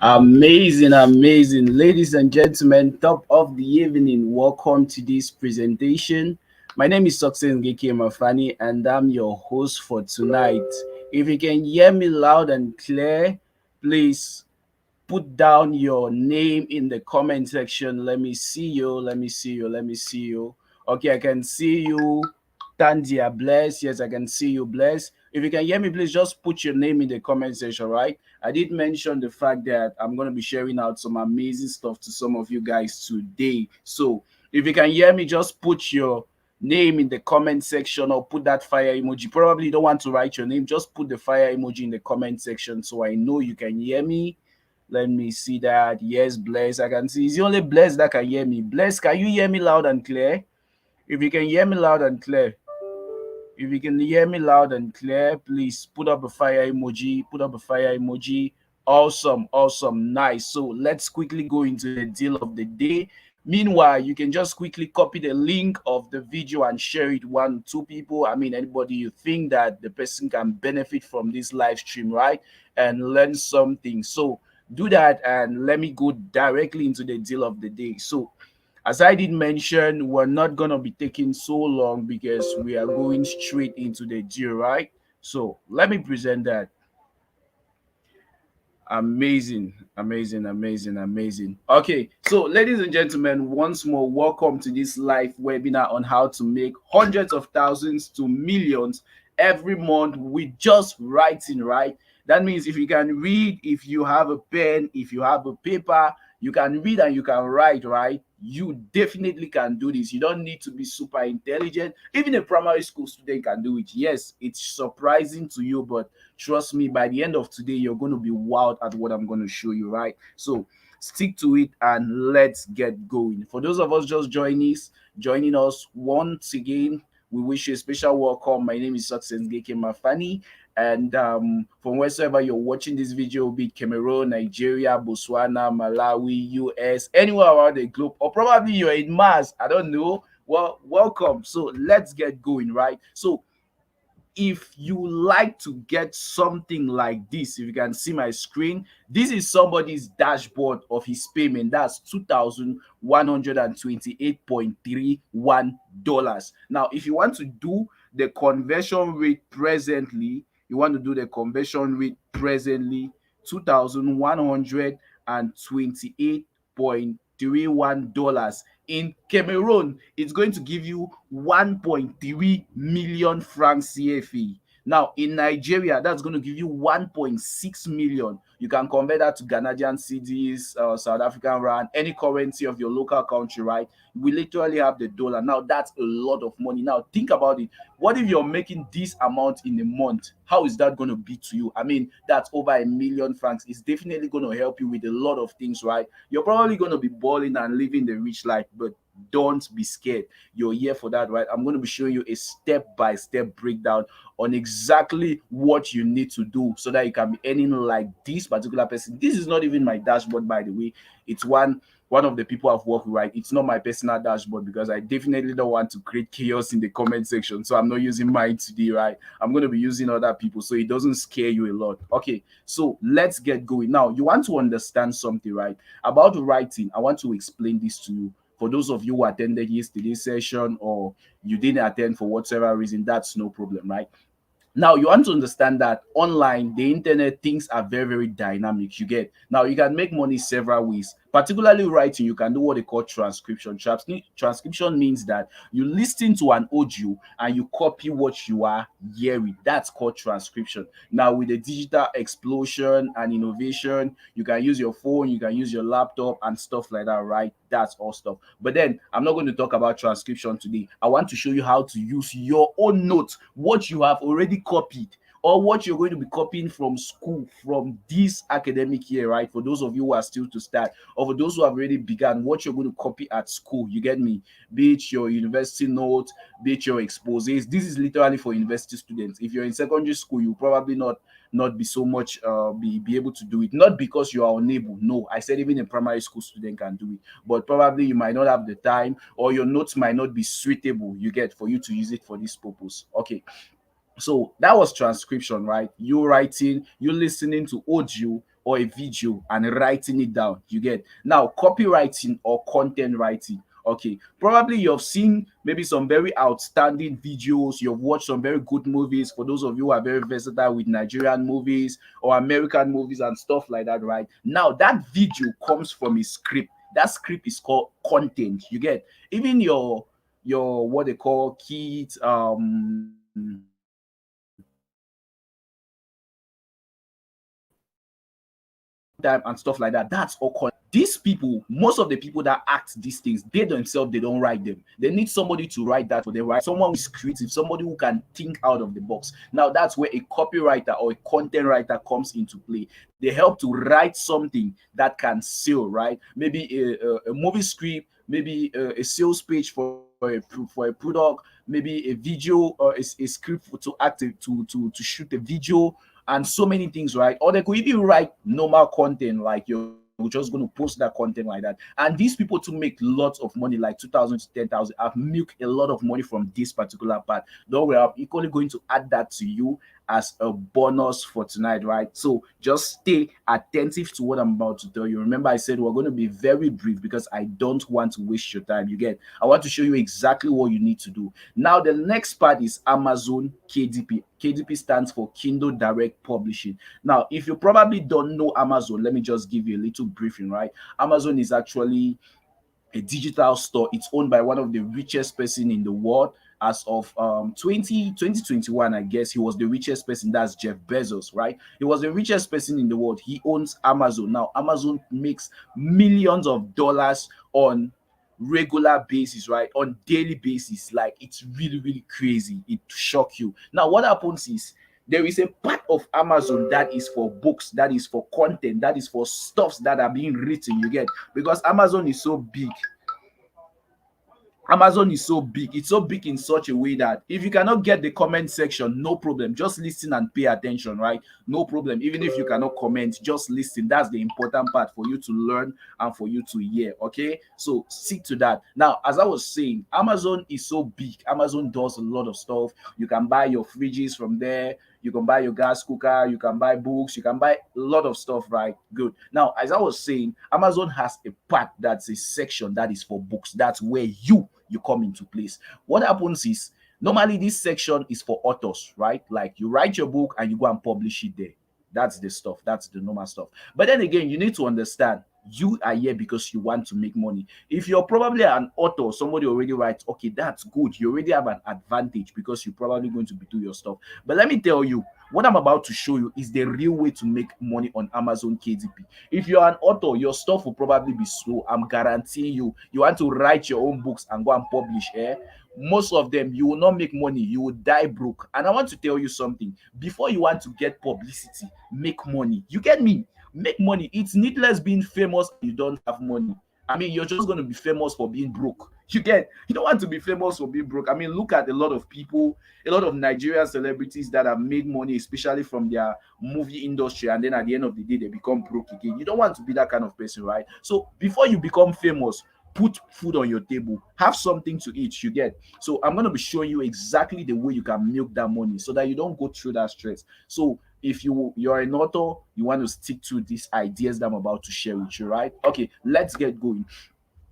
Amazing, amazing. Ladies and gentlemen, top of the evening. Welcome to this presentation. My name is Success Ngeke Mafani, and I'm your host for tonight. If you can hear me loud and clear, please put down your name in the comment section. Let me see you. Let me see you. Let me see you. Okay, I can see you. Tandia Bless. Yes, I can see you, Bless. If you can hear me, please just put your name in the comment section, right? I did mention the fact that I'm going to be sharing out some amazing stuff to some of you guys today. So if you can hear me, just put your name in the comment section or put that fire emoji. Probably you don't want to write your name, just put the fire emoji in the comment section so I know you can hear me. Let me see that. Yes, Bless, I can see. It's the only Bless that can hear me. Bless, can you hear me loud and clear? If you can hear me loud and clear, if you can hear me loud and clear, please put up a fire emoji. Put up a fire emoji. Awesome, awesome, nice. So let's quickly go into the deal of the day. Meanwhile, you can just quickly copy the link of the video and share it one, two people. I mean, anybody you think that the person can benefit from this live stream, right? And learn something. So do that and let me go directly into the deal of the day. So as I did mention, we're not gonna be taking so long because we are going straight into the deal, right? So let me present that. Amazing, amazing, amazing, amazing. Okay, so ladies and gentlemen, once more, welcome to this live webinar on how to make hundreds of thousands to millions every month with just writing, right? That means if you can read, if you have a pen, if you have a paper, you can read and you can write, right? You definitely can do this. You don't need to be super intelligent. Even a primary school student can do it. Yes, it's surprising to you, but trust me, by the end of today, you're going to be wowed at what I'm going to show you, right? So stick to it and let's get going. For those of us just joining us once again, we wish you a special welcome. My name is Success Geke Mafani. And from wherever you're watching this video, be it Cameroon, Nigeria, Botswana, Malawi, US, anywhere around the globe, or probably you're in Mars, I don't know. Well, welcome. So let's get going, right? So if you like to get something like this, if you can see my screen, this is somebody's dashboard of his payment. That's $2,128.31. Now if you want to do the conversion rate presently, 2128.31 in Cameroon, it's going to give you 1.3 million francs CFA. Now in Nigeria, that's going to give you 1.6 million. You can convert that to Ghanaian cedis, South African rand, any currency of your local country, right? We literally have the dollar. Now that's a lot of money. Now think about it. What if you're making this amount in a month? How is that going to be to you? I mean, that's over a million francs. It's definitely going to help you with a lot of things, right? You're probably going to be balling and living the rich life, but don't be scared. You're here for that, right? I'm going to be showing you a step-by-step breakdown on exactly what you need to do so that you can be earning like this particular person. This is not even my dashboard, by the way. It's one of the people I've worked with, right? It's not my personal dashboard because I definitely don't want to create chaos in the comment section. So I'm not using mine today, right? I'm going to be using other people so it doesn't scare you a lot. Okay, so let's get going. Now, you want to understand something, right? About writing, I want to explain this to you. For those of you who attended yesterday's session or you didn't attend for whatever reason, that's no problem, right? Now you want to understand that online, the internet, things are very, very dynamic. You get now you can make money several ways. Particularly writing, you can do what they call transcription. Transcription means that you listen to an audio and you copy what you are hearing. That's called transcription. Now with the digital explosion and innovation, you can use your phone, you can use your laptop and stuff like that, right? That's all stuff. But then I'm not going to talk about transcription today. I want to show you how to use your own notes, what you have already copied or what you're going to be copying from school from this academic year, right? For those of you who are still to start, or for those who have already begun, what you're going to copy at school. You get me? Be it your university notes, be it your exposés. This is literally for university students. If you're in secondary school, you probably not be so much be able to do it. Not because you are unable. No, I said even a primary school student can do it, but probably you might not have the time or your notes might not be suitable. You get for you to use it for this purpose. Okay, so that was transcription, right? You writing, you listening to audio, or a video and writing it down. You get? Now, copywriting or content writing. Okay, probably you've seen maybe some very outstanding videos, you've watched some very good movies. For those of you who are very versatile with Nigerian movies or American movies and stuff like that, right? Now, that video comes from a script. That script is called content. You get? Even your what they call kids time and stuff like that. That's all. These people, most of the people that act these things, they themselves they don't write them. They need somebody to write that for them, right? Someone who is creative, somebody who can think out of the box. Now that's where a copywriter or a content writer comes into play. They help to write something that can sell, right? Maybe a movie script, maybe a sales page for a product, maybe a video or a script to act to shoot a video and so many things, right? Or they could even write normal content like you're just going to post that content like that. And these people to make lots of money, like 2,000 to 10,000. I've milked a lot of money from this particular part. Don't worry, I'm equally going to add that to you as a bonus for tonight, right? So just stay attentive to what I'm about to tell you. Remember, I said we're going to be very brief because I don't want to waste your time. You get? I want to show you exactly what you need to do. Now, the next part is Amazon KDP. KDP stands for Kindle Direct Publishing. Now, if you probably don't know Amazon, let me just give you a little briefing, right? Amazon is actually a digital store. It's owned by one of the richest person in the world. As of 2021, I guess he was the richest person. That's Jeff Bezos, right? He was the richest person in the world. He owns Amazon. Now, Amazon makes millions of dollars on regular basis, right? On daily basis. Like, it's really, really crazy. It shock you. Now, what happens is there is a part of Amazon that is for books, that is for content, that is for stuffs that are being written. You get? Because Amazon is so big. Amazon is so big. It's so big in such a way that if you cannot get the comment section, no problem. Just listen and pay attention, right? No problem. Even if you cannot comment, just listen. That's the important part for you to learn and for you to hear. Okay. So stick to that. Now, as I was saying, Amazon is so big. Amazon does a lot of stuff. You can buy your fridges from there. You can buy your gas cooker, you can buy books, you can buy a lot of stuff, right? Good. Now, as I was saying, Amazon has a part that's a section that is for books. That's where you come into place. What happens is normally this section is for authors, right? Like you write your book and you go and publish it there. That's the stuff, that's the normal stuff. But then again, you need to understand you are here because you want to make money. If you're probably an author, somebody already writes, okay, that's good. You already have an advantage because you're probably going to be doing your stuff. But let me tell you, what I'm about to show you is the real way to make money on Amazon KDP. If you're an author, your stuff will probably be slow. I'm guaranteeing you. You want to write your own books and go and publish, most of them you will not make money, you will die broke. And I want to tell you something. Before you want to get publicity, make money. You get me? Make money. It's needless being famous, you don't have money. I mean, you're just going to be famous for being broke. You don't want to be famous for being broke. I mean, look at a lot of people, a lot of Nigerian celebrities that have made money, especially from their movie industry, and then at the end of the day, they become broke again. You don't want to be that kind of person, right? So before you become famous, put food on your table, have something to eat. You get? So I'm going to be showing you exactly the way you can milk that money so that you don't go through that stress. So if you're an author, you want to stick to these ideas that I'm about to share with you, right? Okay, let's get going.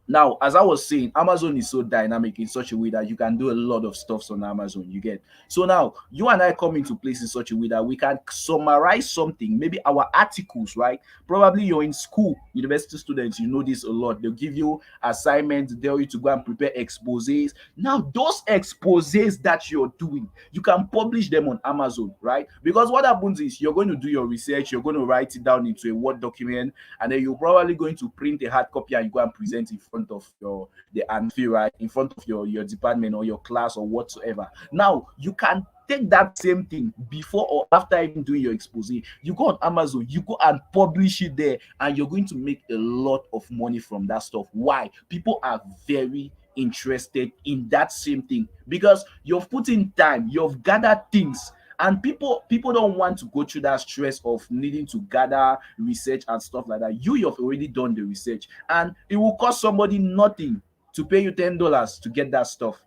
Now, as I was saying, Amazon is so dynamic in such a way that you can do a lot of stuffs on Amazon. You get? So now you and I come into place in such a way that we can summarize something, maybe our articles, right? Probably you're in school, university students, you know this a lot. They'll give you assignments, tell you to go and prepare exposés. Now, those exposés that you're doing, you can publish them on Amazon, right? Because what happens is you're going to do your research, you're going to write it down into a Word document, and then you're probably going to print a hard copy and you go and present in front of your the amphi, right, in front of your department or your class or whatsoever. Now you can take that same thing before or after even doing your expose. You go on Amazon, you go and publish it there, and you're going to make a lot of money from that stuff. Why? People are very interested in that same thing because you've put in time, you've gathered things, and people don't want to go through that stress of needing to gather research and stuff like that. You've already done the research, and it will cost somebody nothing to pay you $10 to get that stuff,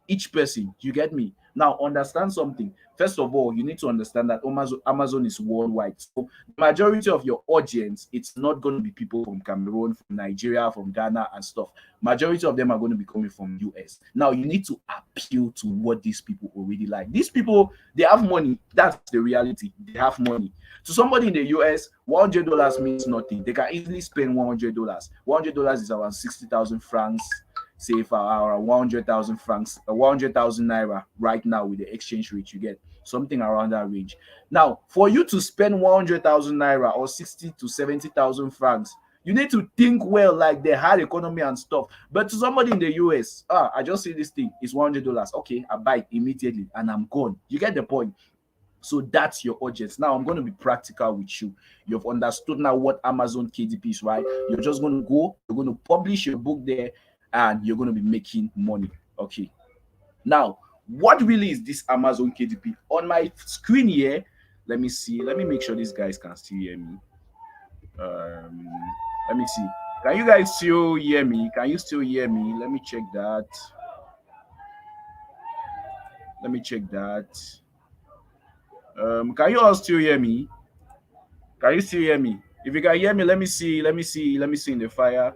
each person. You get me? Now, understand something. First of all, you need to understand that Amazon is worldwide. So, the majority of your audience, it's not going to be people from Cameroon, from Nigeria, from Ghana, and stuff. Majority of them are going to be coming from US. Now, you need to appeal to what these people already like. These people, they have money. That's the reality. They have money. To somebody in the US, $100 means nothing. They can easily spend $100. $100 is around 60,000 francs, say for around 100,000 francs, 100,000 naira right now with the exchange rate you get, something around that range. Now, for you to spend 100,000 naira or 60 to 70,000 francs, you need to think well, like the hard economy and stuff. But to somebody in the US, I just see this thing, it's $100. Okay, I buy it immediately and I'm gone. You get the point? So that's your audience. Now I'm going to be practical with you. You've understood now what Amazon KDP is, right? You're just going to go, you're going to publish your book there, and you're going to be making money. Okay. Now, what really is this Amazon KDP? On my screen here, let me see. Let me make sure these guys can still hear me. Um, Let me see. Can you guys still hear me? Can you still hear me? Let me check that. Let me check that. Can you all still hear me? Can you still hear me? If you can hear me, let me see. Let me see. Let me see in the fire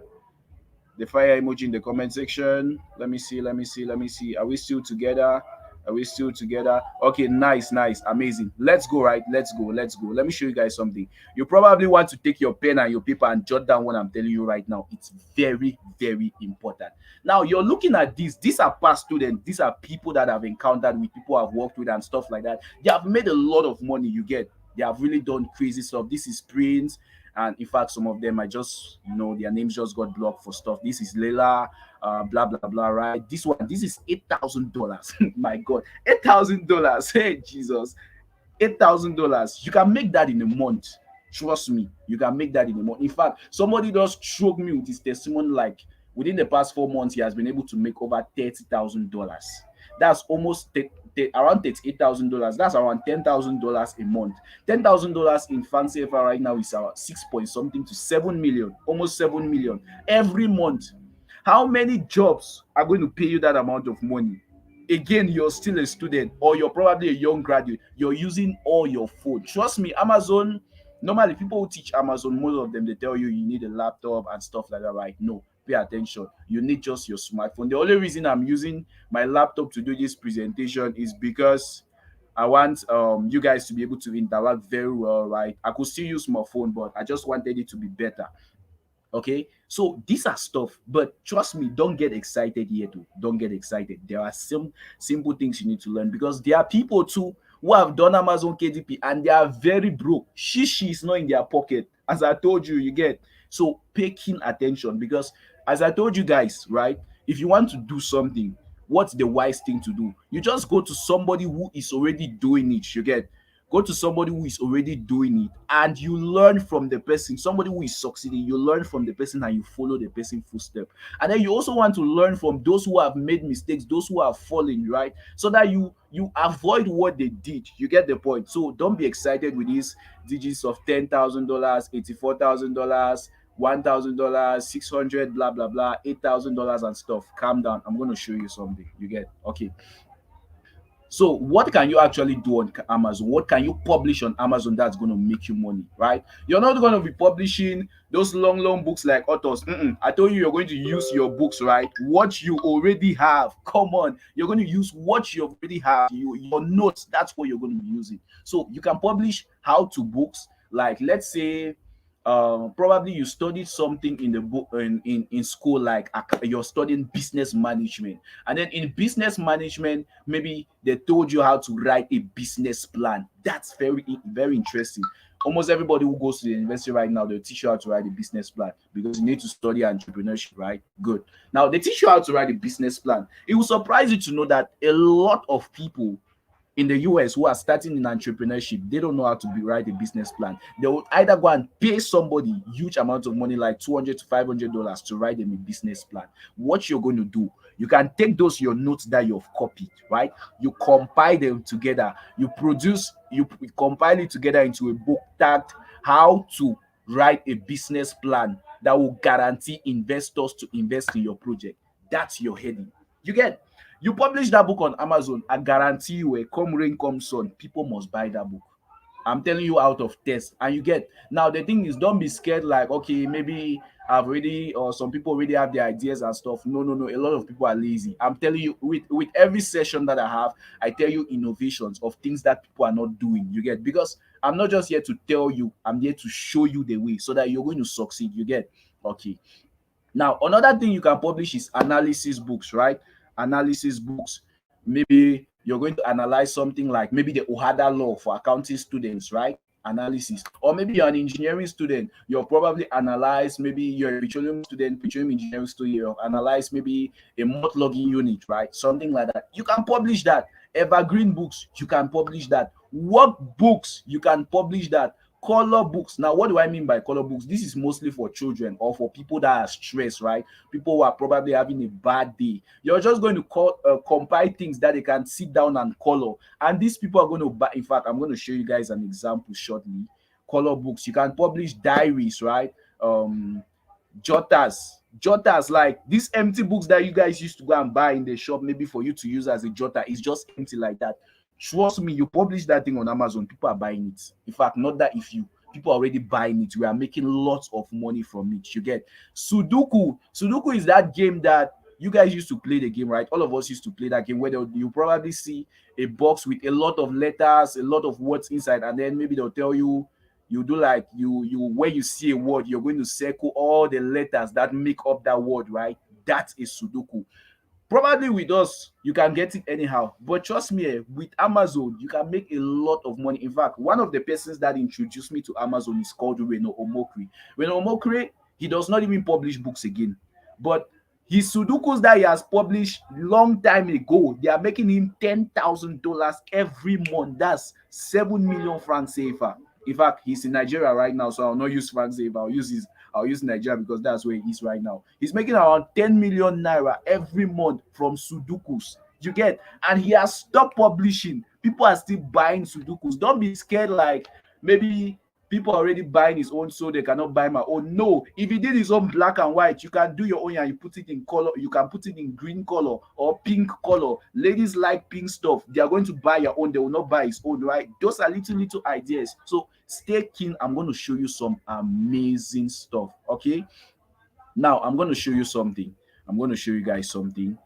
emoji in the comment section. Let me see. Let me see. Let me see. Are we still together? Are we still together? Okay, nice, nice, amazing. Let's go, right? Let's go. Let's go. Let me show you guys something. You probably want to take your pen and your paper and jot down what I'm telling you right now. It's very, very important. Now, you're looking at this. These are past students. These are people that I've encountered with, people I've worked with and stuff like that. They have made a lot of money, you get. They have really done crazy stuff. This is Prince. And in fact, some of them I just, their names just got blocked for stuff. This is Layla, blah blah blah. Right? This one, this is $8,000. My God, $8,000. Hey Jesus, $8,000. You can make that in a month. Trust me, you can make that in a month. In fact, somebody just showed me with his testimony, like within the past 4 months, he has been able to make over $30,000. That's almost around $38,000. That's around $10,000 a month. $10,000 in fancy FR right now is around 6 point something to 7 million, almost 7 million every month. How many jobs are going to pay you that amount of money? Again, you're still a student or you're probably a young graduate. You're using all your phone. Trust me, Amazon. Normally, people who teach Amazon, most of them they tell you you need a laptop and stuff like that, right? No, pay attention. You need just your smartphone. The only reason I'm using my laptop to do this presentation is because I want you guys to be able to interact very well, right? I could still use my phone, but I just wanted it to be better. Okay, so these are stuff, but trust me, don't get excited yet. Don't get excited. There are some simple things you need to learn because there are people too who have done Amazon KDP and they are very broke. Shishi is not in their pocket, as I told you. You get, so pay keen attention because, as I told you guys, right? If you want to do something, what's the wise thing to do? You just go to somebody who is already doing it. You get, go to somebody who is already doing it and you learn from the person. Somebody who is succeeding, you learn from the person and you follow the person footstep. And then you also want to learn from those who have made mistakes, those who have fallen, right? So that you avoid what they did. You get the point. So don't be excited with these digits of $10,000, $84,000, $1,000, 600, blah blah blah, $8,000 and stuff. Calm down. I'm going to show you something. You get, okay. So what can you actually do on Amazon? What can you publish on Amazon that's going to make you money, right? You're not going to be publishing those long, long books like authors. I told you you're going to use your books, right? What you already have. Come on. You're going to use what you already have. Your notes, that's what you're going to be using. So you can publish how-to books. Like, let's say, probably you studied something in the book in school, like you're studying business management, and then in business management maybe they told you how to write a business plan. That's very, very interesting. Almost everybody who goes to the university right now, they'll teach you how to write a business plan because you need to study entrepreneurship, right? Good. Now they teach you how to write a business plan. It will surprise you to know that a lot of people in the US who are starting in entrepreneurship, they don't know how to write a business plan. They will either go and pay somebody huge amounts of money, like $200 to $500, to write them a business plan. What you're going to do, you can take those your notes that you've copied, right? You compile them together. You compile it together into a book tagged "How to Write a Business Plan that will guarantee investors to invest in your project." That's your heading. You get. You publish that book on Amazon, I guarantee you, come rain, come sun, people must buy that book. I'm telling you out of test. And you get, now the thing is, don't be scared like, okay, maybe I've already, or some people already have their ideas and stuff. No, no, no. A lot of people are lazy. I'm telling you, with every session that I have, I tell you innovations of things that people are not doing. You get, because I'm not just here to tell you, I'm here to show you the way so that you're going to succeed. You get, okay. Now, another thing you can publish is analysis books, right? Analysis books. Maybe you're going to analyze something like maybe the OHADA law for accounting students, right? Analysis. Or maybe you're an engineering student, you'll probably analyze, maybe you're a petroleum student, petroleum engineering student, you'll analyze maybe a malt logging unit, right? Something like that. You can publish that. Evergreen books, you can publish that. Workbooks, you can publish that. Color books. Now, what do I mean by color books? This is mostly for children or for people that are stressed, right? People who are probably having a bad day. You're just going to compile things that they can sit down and color. And these people are going to buy. In fact, I'm going to show you guys an example shortly. Color books. You can publish diaries, right? Jotters, like these empty books that you guys used to go and buy in the shop, maybe for you to use as a jotter, is just empty like that. Trust me, you publish that thing on Amazon, people are buying it. In fact, not that if you, people are already buying it. We are making lots of money from it. You get Sudoku. Sudoku is that game that you guys used to play the game, right? All of us used to play that game where you probably see a box with a lot of letters, a lot of words inside, and then maybe they'll tell you, you do like you when you see a word, you're going to circle all the letters that make up that word, right? That is Sudoku. Probably with us, you can get it anyhow. But trust me, with Amazon, you can make a lot of money. In fact, one of the persons that introduced me to Amazon is called Reno Omokri. Reno Omokri, he does not even publish books again. But his Sudokus that he has published long time ago, they are making him $10,000 every month. That's 7 million francs CFA. In fact, he's in Nigeria right now, so I'll not use francs CFA. I'll use Nigeria because that's where he is right now. He's making around 10 million naira every month from Sudokus. You get, and he has stopped publishing. People are still buying Sudokus. Don't be scared like maybe people are already buying his own, so they cannot buy my own. No, if he did his own black and white, you can do your own and you put it in color. You can put it in green color or pink color. Ladies like pink stuff. They are going to buy your own. They will not buy his own, right? Those are little ideas. So stay keen. I'm going to show you some amazing stuff. Okay. Now I'm going to show you something. I'm going to show you guys something.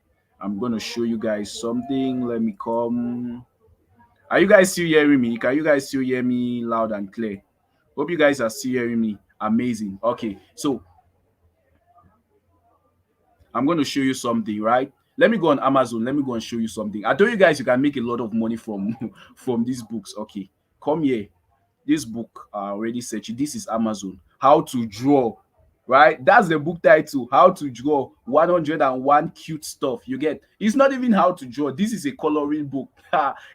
I'm going to show you guys something. Let me come. Are you guys still hearing me? Can you guys still hear me loud and clear? Hope you guys are still hearing me. Amazing. Okay, so I'm going to show you something, right? Let me go on Amazon. Let me go and show you something. I told you guys you can make a lot of money from from these books. Okay, come here. This book already searched. This is Amazon. How to draw, right? That's the book title. How to draw 101 cute stuff. You get, it's not even how to draw. This is a coloring book.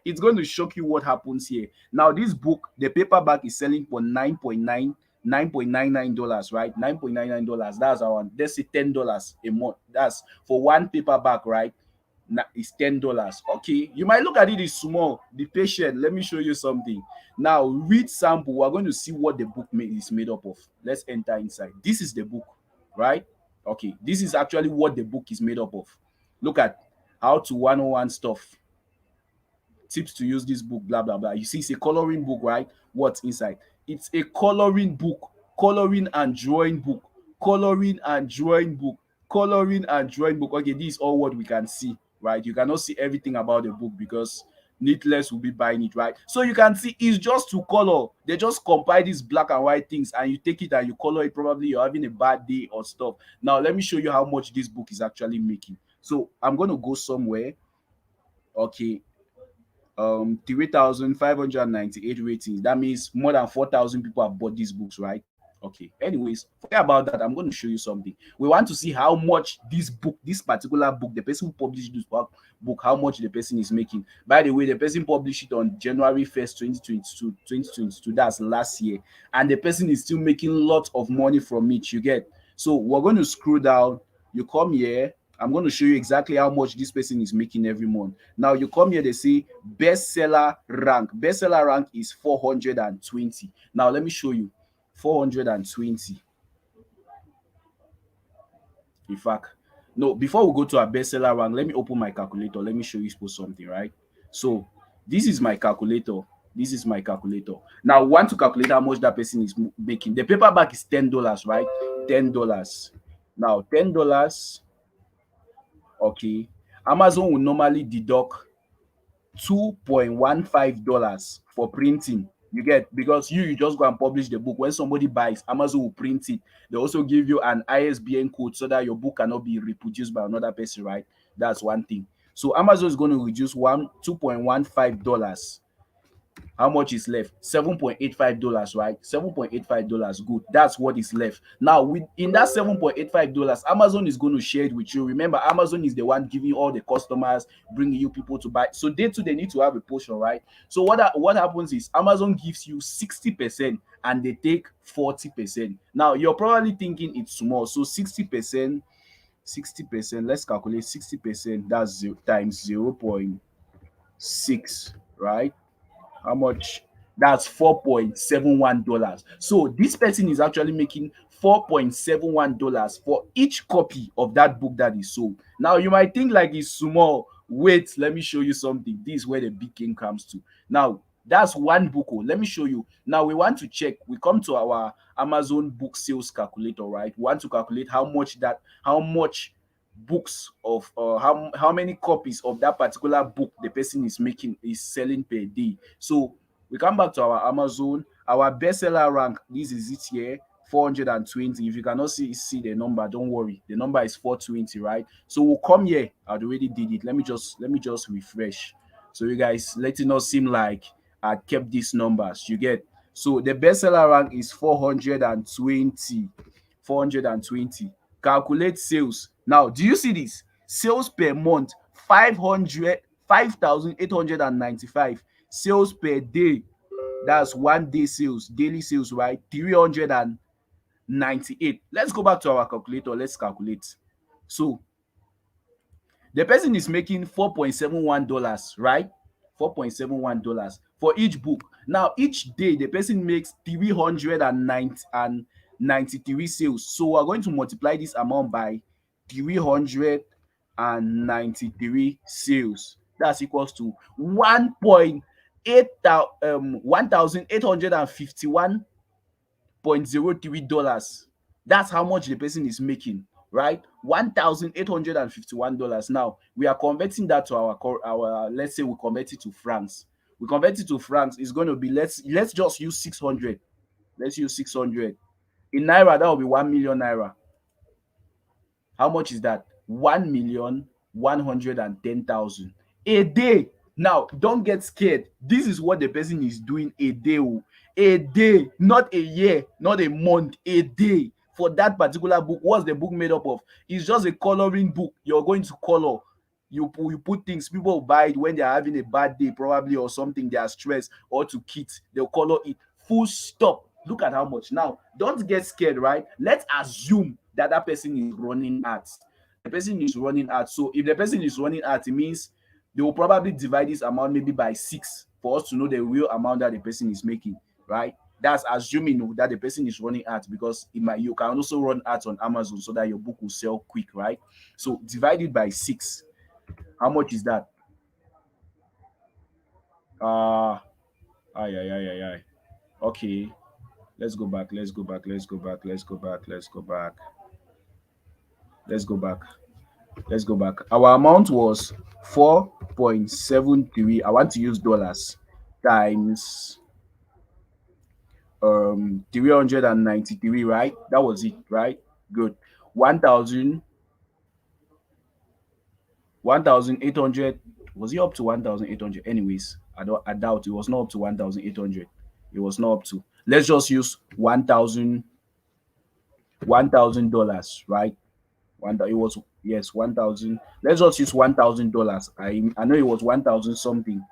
It's going to shock you what happens here. Now, this book, the paperback is selling for $9.99, right? $9.99. That's around, let's say $10 a month. That's for one paperback, right? It's $10. Okay, you might look at it as small. Be patient. Let me show you something. Now, read sample. We're going to see what the book is made up of. Let's enter inside. This is the book, right? Okay, this is actually what the book is made up of. Look at how to 101 stuff, tips to use this book, blah blah blah. You see, it's a coloring book, right? What's inside? It's a coloring book, coloring and drawing book, coloring and drawing book, coloring and drawing book. Okay, this is all what we can see, right? You cannot see everything about the book because needless will be buying it, right? So you can see it's just to color. They just compile these black and white things and you take it and you color it. Probably you're having a bad day or stuff. Now let me show you how much this book is actually making. So I'm going to go somewhere. Okay, 3,598 ratings. That means more than 4,000 people have bought these books, right? Okay. Anyways, forget about that. I'm going to show you something. We want to see how much this book, this particular book, the person who published this book, how much the person is making. By the way, the person published it on January 1st, 2022. That's last year. And the person is still making lots of money from it. You get. So we're going to scroll down. You come here. I'm going to show you exactly how much this person is making every month. Now you come here, they say bestseller rank. Bestseller rank is 420. Now let me show you 420. In fact, No, before we go to our bestseller rank, let me open my calculator. Let me show you something, right? So this is my calculator. This is my calculator. Now, we want to calculate how much that person is making. The paperback is $10, right? $10. Now, $10. Okay. Amazon will normally deduct $2.15 for printing. You get, because you just go and publish the book. When somebody buys, Amazon will print it. They also give you an ISBN code so that your book cannot be reproduced by another person, right? That's one thing. So Amazon is going to reduce $2.15. How much is left? $7.85, right? $7.85. Good. That's what is left. Now, in that $7.85, Amazon is going to share it with you. Remember, Amazon is the one giving all the customers, bringing you people to buy. So they too, they need to have a portion, right? So what happens is Amazon gives you 60% and they take 40%. Now, you're probably thinking it's small. So 60%, 60%, let's calculate 60%. That's times 0.6, right? How much? That's $4.71. So this person is actually making $4.71 for each copy of that book that is sold. Now you might think like it's small. Wait, let me show you something. This is where the big game comes to. Now that's one book. Oh, let me show you. Now we want to check. We come to our Amazon book sales calculator, right? We want to calculate how much books of how many copies of that particular book the person is selling per day. So we come back to our Amazon, our bestseller rank. This is it here, 420. If you cannot see the number, don't worry. The number is 420, right? So we'll come here. I already did it. Let me just refresh. So you guys, let it not seem like I kept these numbers. You get, so the bestseller rank is 420. 420. Calculate sales. Now, do you see this? Sales per month, 5,895. Sales per day, that's one day sales, daily sales, right? 398. Let's go back to our calculator. Let's calculate. So the person is making $4.71, right? $4.71 for each book. Now, each day, the person makes 393 sales. So we're going to multiply this amount by 393 sales. That's equals to 1,851.03. That's how much the person is making, right? $1,851. Now we are converting that to our let's say we convert it to francs. We convert it to francs, it's going to be, let's just use 600. Let's use 600 in naira. That will be 1 million naira. How much is that? 1,110,000 a day. Now, don't get scared. This is what the person is doing a day. Oh. A day, not a year, not a month, a day. For that particular book, what's the book made up of? It's just a coloring book. You're going to color. You put things, people buy it when they're having a bad day, probably, or something, they are stressed, or to kids, they'll color it. Full stop. Look at how much. Now, don't get scared, right? Let's assume that person is running ads. The person is running ads. So if the person is running ads, it means they will probably divide this amount maybe by 6 for us to know the real amount that the person is making, right? That's assuming that the person is running ads, because you can also run ads on Amazon so that your book will sell quick, right? So divide it by 6. How much is that? Uh ay, ay, ay, ay, ay. Okay, let's go back. Let's go back. Let's go back. Let's go back. Let's go back. Let's go back. Let's go back. Our amount was 4.73. I want to use dollars times 393, right? That was it, right? Good. 1,000 1,800. Was it up to 1,800? Anyways, I doubt it was not up to 1,800. It was not up to. Let's just use $1,000, right? It was, yes, 1,000. Let's just use $1,000. I know it was 1,000 something.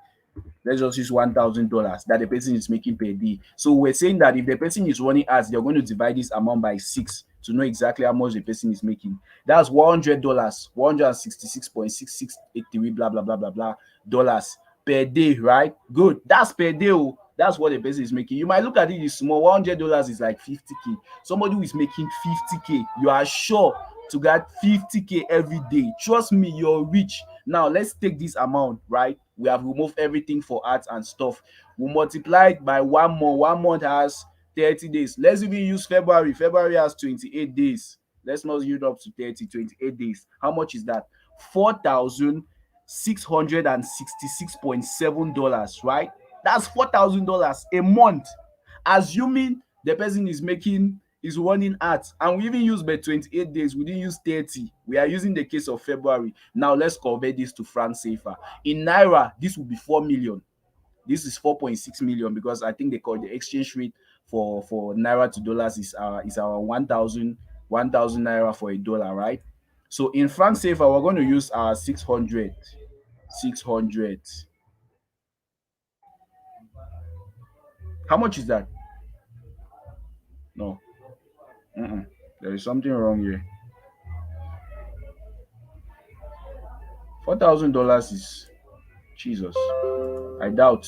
Let's just use $1,000 that the person is making per day. So we're saying that if the person is running ads, they're going to divide this amount by 6 to know exactly how much the person is making. That's $100, 166.6683, blah blah blah blah blah dollars per day, right? Good. That's per day. Oh. That's what the person is making. You might look at it as small. $100 is like 50K. Somebody who is making 50K, you are sure to get 50K every day. Trust me, you're rich. Now let's take this amount, right? We have removed everything for art and stuff. We multiply it by 1 month. 1 month has 30 days. Let's even use February. February has 28 days. Let's not use it up to 30, 28 days. How much is that? $4,666.7, right? That's $4,000 a month. Assuming the person is running ads, and we even use by 28 days, we didn't use 30. We are using the case of February. Now let's convert this to franc CFA. In naira, this will be 4 million. This is 4.6 million, because I think they call the exchange rate for naira to dollars is our 1,000 naira for a dollar, right? So in franc CFA, we're going to use our 600. 600. How much is that? No. Mm-mm. There is something wrong here. $4,000 is Jesus. I doubt.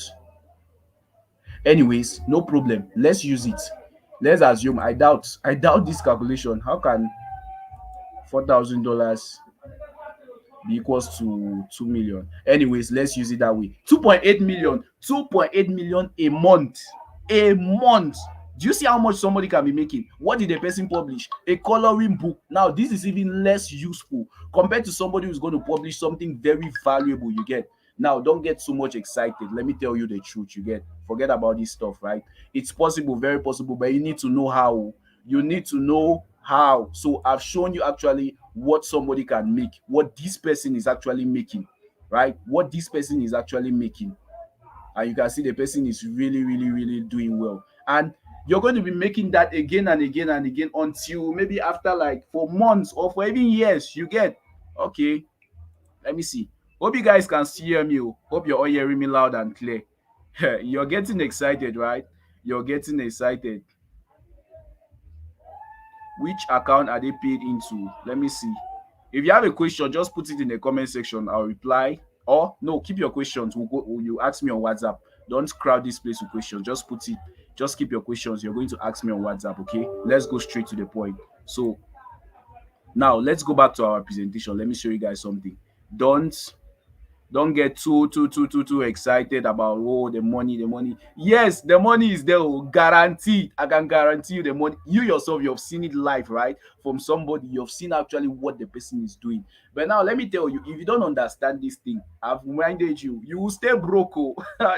Anyways, no problem. Let's use it. Let's assume I doubt. I doubt this calculation. How can $4,000 be equals to 2 million? Anyways, let's use it that way. 2.8 million. 2.8 million a month. A month. Do you see how much somebody can be making? What did the person publish? A coloring book. Now, this is even less useful compared to somebody who's going to publish something very valuable. You get. Now, don't get so much excited. Let me tell you the truth. You get. Forget about this stuff, right? It's possible, very possible, but you need to know how. You need to know how. So, I've shown you actually what somebody can make, what this person is actually making, right? What this person is actually making, and you can see the person is really, really, really doing well. And you're going to be making that again and again and again until maybe after like for months or for even years. You get. Okay, let me see. Hope you guys can still hear me. Oh. Hope you're all hearing me loud and clear. You're getting excited, right? You're getting excited. Which account are they paid into? Let me see. If you have a question, just put it in the comment section. I'll reply. Or no, keep your questions. You ask me on WhatsApp. Don't crowd this place with questions. Just put it. Just keep your questions. You're going to ask me on WhatsApp. Okay. Let's go straight to the point. So now let's go back to our presentation. Let me show you guys something. Don't don't get too excited about the money, the money. Yes, the money is there, oh, guaranteed. I can guarantee you the money. You yourself, you've seen it live, right? From somebody, you've seen actually what the person is doing. But now let me tell you, if you don't understand this thing, I've reminded you, you will stay broke. Oh.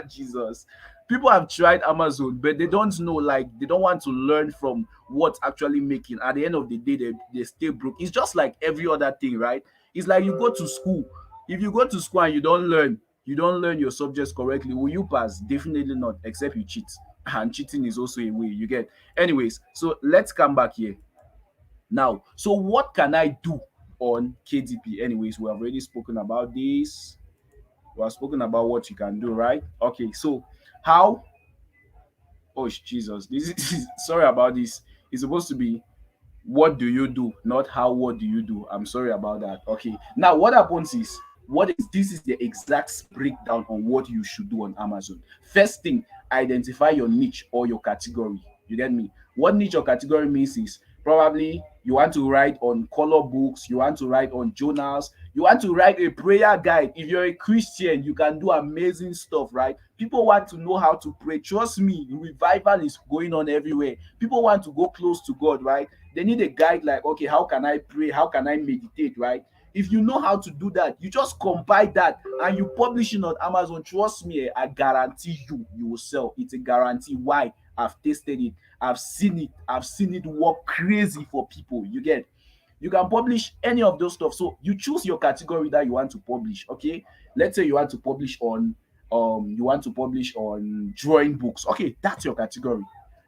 Jesus. People have tried Amazon, but they don't know, like they don't want to learn from what's actually making. At the end of the day, they stay broke. It's just like every other thing, right? It's like you go to school. If you go to school and you don't learn your subjects correctly, will you pass? Definitely not, except you cheat. And cheating is also a way, you get. Anyways, so let's come back here now. So what can I do on KDP? Anyways, we have already spoken about this. We have spoken about what you can do, right? Okay, so how? Oh Jesus, this is sorry about this. It's supposed to be what do you do, not how what do you do. I'm sorry about that. Okay, now what happens is, what is this is the exact breakdown on what you should do on Amazon. First thing, identify your niche or your category. You get me? What niche or category means is probably you want to write on color books, you want to write on journals, you want to write a prayer guide. If you're a Christian, you can do amazing stuff, right? People want to know how to pray. Trust me, revival is going on everywhere. People want to go close to God, right? They need a guide like, okay, how can I pray? How can I meditate, right? If you know how to do that, you just compile that and you publish it on Amazon. Trust me, I guarantee you will sell. It's a guarantee. Why? I've tasted it. I've seen it. I've seen it work crazy for people. You get. You can publish any of those stuff. So you choose your category that you want to publish. Okay. Let's say you want to publish on drawing books. Okay, that's your category.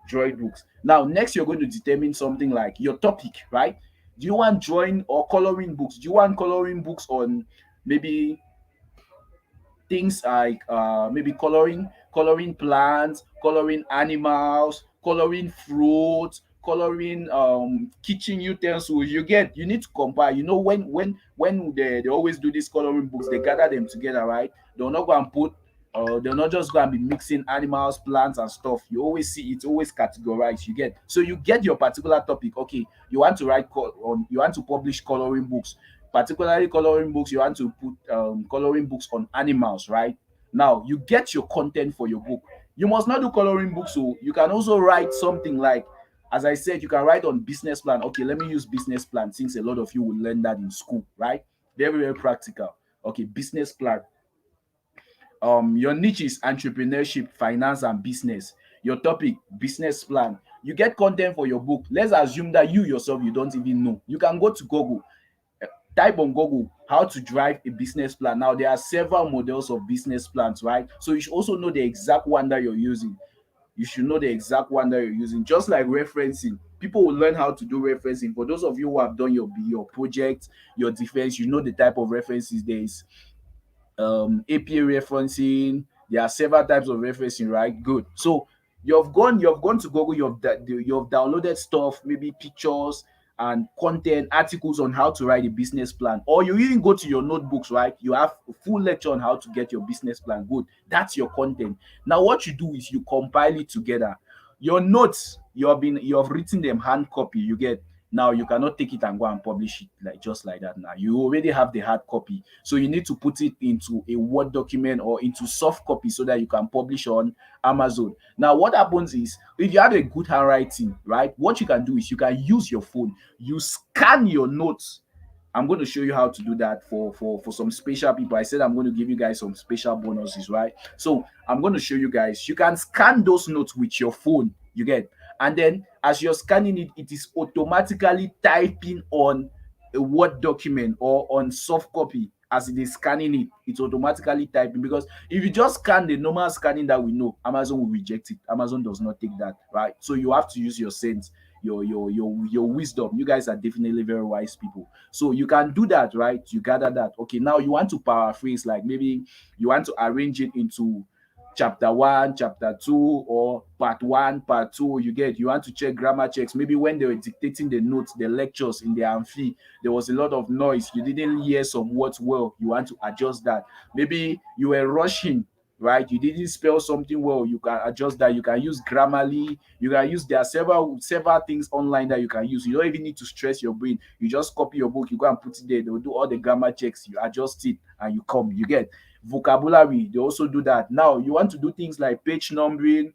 Drawing books. Now, next you're going to determine something like your topic, right? Do you want drawing or coloring books? Do you want coloring books on maybe things like maybe coloring plants, coloring animals, coloring fruits, coloring kitchen utensils? You need to compare. You know, when they always do these coloring books, they gather them together, right? They'll not go and put they're not just going to be mixing animals, plants, and stuff. You always see it's always categorized. You get, so you get your particular topic. Okay, you want to write on, you want to publish coloring books, particularly coloring books. You want to put coloring books on animals, right? Now you get your content for your book. You must not do coloring books, so you can also write something like, as I said, you can write on business plan. Okay, let me use business plan since a lot of you will learn that in school, right? Very, very practical. Okay, business plan. Your niche is entrepreneurship, finance, and business. Your topic, business plan. You get content for your book. Let's assume that you yourself, you don't even know. You can go to Google, type on Google how to drive a business plan. Now there are several models of business plans, right? So you should also know the exact one that you're using. You should know the exact one that you're using. Just like referencing, people will learn how to do referencing. For those of you who have done your project, your defense, you know the type of references there is. APA referencing. There are several types of referencing, right? Good. So you've gone to Google, you've downloaded stuff, maybe pictures and content, articles on how to write a business plan, or you even go to your notebooks, right? You have a full lecture on how to get your business plan. Good. That's your content. Now what you do is you compile it together. Your notes, you have written them hand copy. You get, now you cannot take it and go and publish it like just like that. Now you already have the hard copy, so you need to put it into a Word document or into soft copy so that you can publish on Amazon. Now what happens is, if you have a good handwriting, right, what you can do is you can use your phone, you scan your notes. I'm going to show you how to do that for some special people. I said I'm going to give you guys some special bonuses, right? So I'm going to show you guys. You can scan those notes with your phone. You get, and then as you're scanning it, it is automatically typing on a Word document or on soft copy. As it is scanning it, it's automatically typing, because if you just scan the normal scanning that we know, Amazon will reject it. Amazon does not take that, right? So you have to use your sense, your wisdom. You guys are definitely very wise people, so you can do that, right? You gather that. Okay, now you want to paraphrase, like maybe you want to arrange it into chapter one, chapter two, or part one, part two. You get, you want to check grammar checks. Maybe when they were dictating the notes, the lectures in the amphi, there was a lot of noise. You didn't hear some words well. You want to adjust that. Maybe you were rushing, right? You didn't spell something well. You can adjust that. You can use Grammarly. You can use, there are several things online that you can use. You don't even need to stress your brain. You just copy your book, you go and put it there. They'll do all the grammar checks. You adjust it and you come. You get vocabulary. They also do that. Now you want to do things like page numbering,